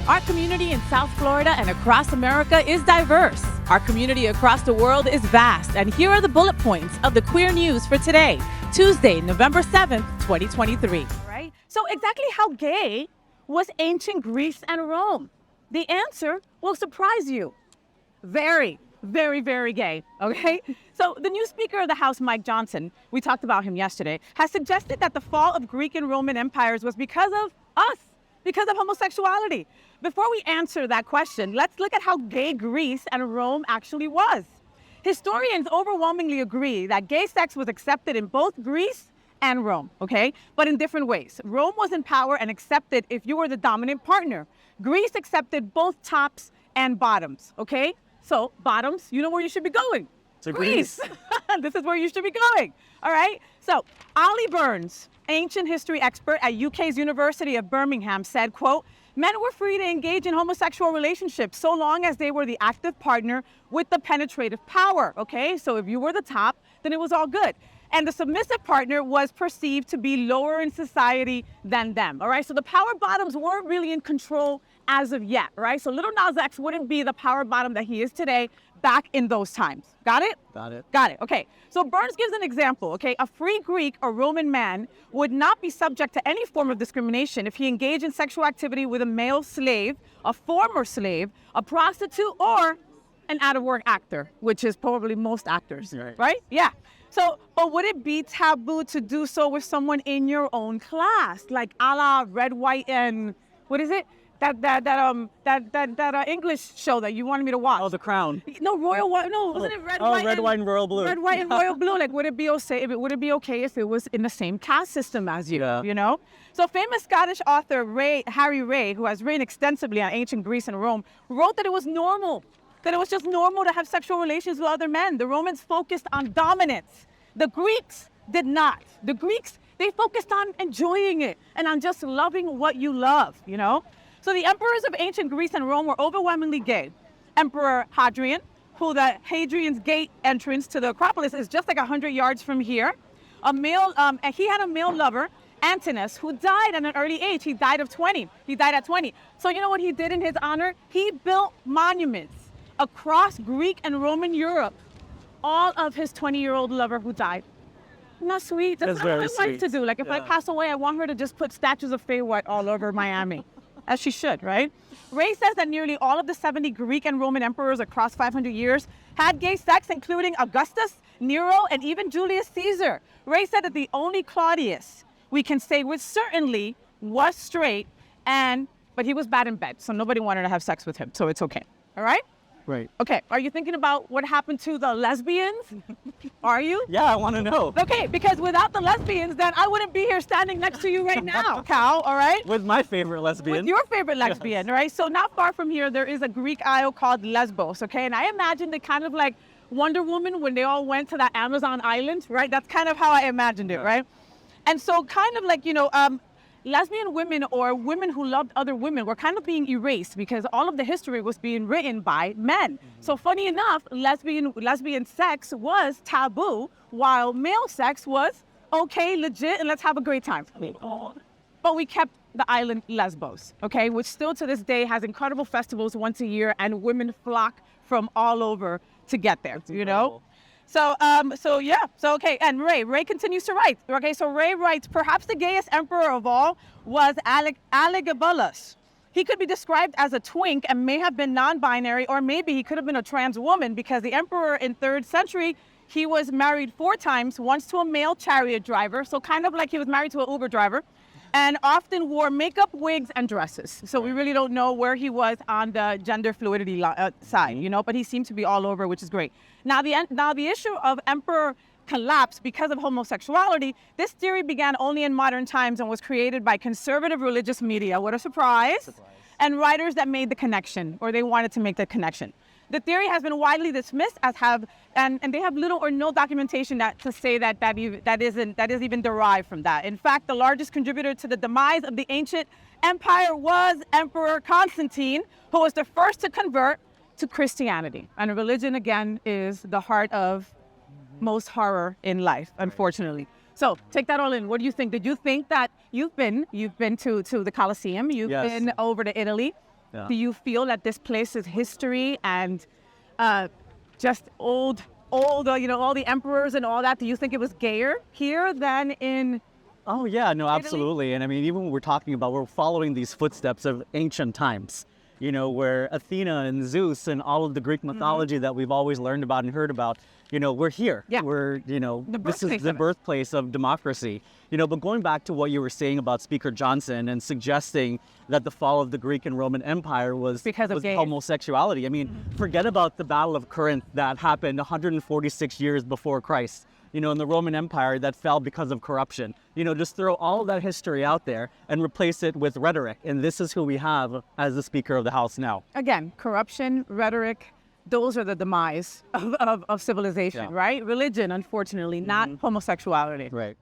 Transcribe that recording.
Our community in South Florida and across America is diverse. Our community across the world is vast. And here are the bullet points of the queer news for today, Tuesday, November 7th, 2023. All right. So exactly how gay was ancient Greece and Rome? The answer will surprise you. Very, very, very gay, okay? So the new Speaker of the House, Mike Johnson, we talked about him yesterday, has suggested that the fall of Greek and Roman empires was because of us, because of homosexuality. Before we answer that question, let's look at how gay Greece and Rome actually was. Historians overwhelmingly agree that gay sex was accepted in both Greece and Rome, okay? But in different ways. Rome was in power and accepted if you were the dominant partner. Greece accepted both tops and bottoms, okay? So bottoms, you know where you should be going. To Greece. This is where you should be going, all right? So Ollie Burns, ancient history expert at UK's University of Birmingham, said, quote, "Men were free to engage in homosexual relationships so long as they were the active partner with the penetrative power," okay? So if you were the top, then it was all good. And the submissive partner was perceived to be lower in society than them, all right? So the power bottoms weren't really in control as of yet, right? So Little Nas X wouldn't be the power bottom that he is today back in those times. Got it? Got it. Got it. Okay. So Burns gives an example, okay? A free Greek or Roman man would not be subject to any form of discrimination if he engaged in sexual activity with a male slave, a former slave, a prostitute, or an out-of-work actor, which is probably most actors, right? Yeah. So, but would it be taboo to do so with someone in your own class, like a la Red, White, and what is it? That English show that you wanted me to watch? Oh, The Crown. No, Royal White. No, wasn't it Red, White? Red, White, and Royal Blue. Red, White, and Royal Blue. Like, would it be okay if it was in the same caste system as you? Yeah. You know. So famous Scottish author Harry Ray, who has written extensively on ancient Greece and Rome, wrote that it was normal. That it was just normal to have sexual relations with other men. The Romans focused on dominance. The Greeks did not. The Greeks, they focused on enjoying it and on just loving what you love, you know? So the emperors of ancient Greece and Rome were overwhelmingly gay. Emperor Hadrian, who the Hadrian's Gate entrance to the Acropolis is just like 100 yards from here. And he had a male lover, Antinous, who died at an early age. He died at 20. So you know what he did in his honor? He built monuments across Greek and Roman Europe, all of his 20-year-old lover who died. Isn't that sweet? That's what I want my wife to do. Like, if I pass away, I want her to just put statues of Faye White all over Miami, as she should, right? Ray says that nearly all of the 70 Greek and Roman emperors across 500 years had gay sex, including Augustus, Nero, and even Julius Caesar. Ray said that the only Claudius we can say with certainty was straight, but he was bad in bed, so nobody wanted to have sex with him, so it's okay. All right? Right. Okay, are you thinking about what happened to the lesbians? Are you? Yeah, I want to know. Okay, because without the lesbians, then I wouldn't be here standing next to you right now, Cal, all right? With my favorite lesbian. With your favorite lesbian, right? So not far from here, there is a Greek isle called Lesbos, okay? And I imagine it kind of like Wonder Woman when they all went to that Amazon island, right? That's kind of how I imagined it, right? And so kind of like, lesbian women or women who loved other women were kind of being erased because all of the history was being written by men. So funny enough, lesbian sex was taboo while male sex was okay, legit, and let's have a great time. But we kept the island Lesbos, okay, which still to this day has incredible festivals once a year and women flock from all over to get there, you know? So okay, and Ray continues to write. Okay, so Ray writes, perhaps the gayest emperor of all was Elagabalus. He could be described as a twink and may have been non-binary, or maybe he could have been a trans woman because the emperor in 3rd century, he was married 4 times, once to a male chariot driver, so kind of like he was married to an Uber driver, and often wore makeup, wigs, and dresses. So we really don't know where he was on the gender fluidity side, but he seemed to be all over, which is great. Now the issue of emperor collapse because of homosexuality, this theory began only in modern times and was created by conservative religious media. What a surprise. And writers that made the connection, or they wanted to make the connection. The theory has been widely dismissed and they have little or no documentation to say that is even derived from that. In fact, the largest contributor to the demise of the ancient empire was Emperor Constantine, who was the first to convert to Christianity. And religion, again, is the heart of most horror in life, unfortunately. So take that all in. What do you think? Did you think that you've been to the Colosseum? You've Yes. been over to Italy. Yeah. Do you feel that this place's history and just old, all the emperors and all that, do you think it was gayer here than in... Oh yeah, no, absolutely. And I mean, even when we're following these footsteps of ancient times, where Athena and Zeus and all of the Greek mythology that we've always learned about and heard about, we're here. Yeah. We're, this is the of it. birthplace of democracy. But going back to what you were saying about Speaker Johnson and suggesting that the fall of the Greek and Roman Empire was Because of gays. homosexuality. I mean, forget about the Battle of Corinth that happened 146 years before Christ. In the Roman Empire that fell because of corruption. Just throw all of that history out there and replace it with rhetoric. And this is who we have as the Speaker of the House now. Again, corruption, rhetoric, those are the demise of civilization, Yeah. right? Religion, unfortunately, not homosexuality. Right.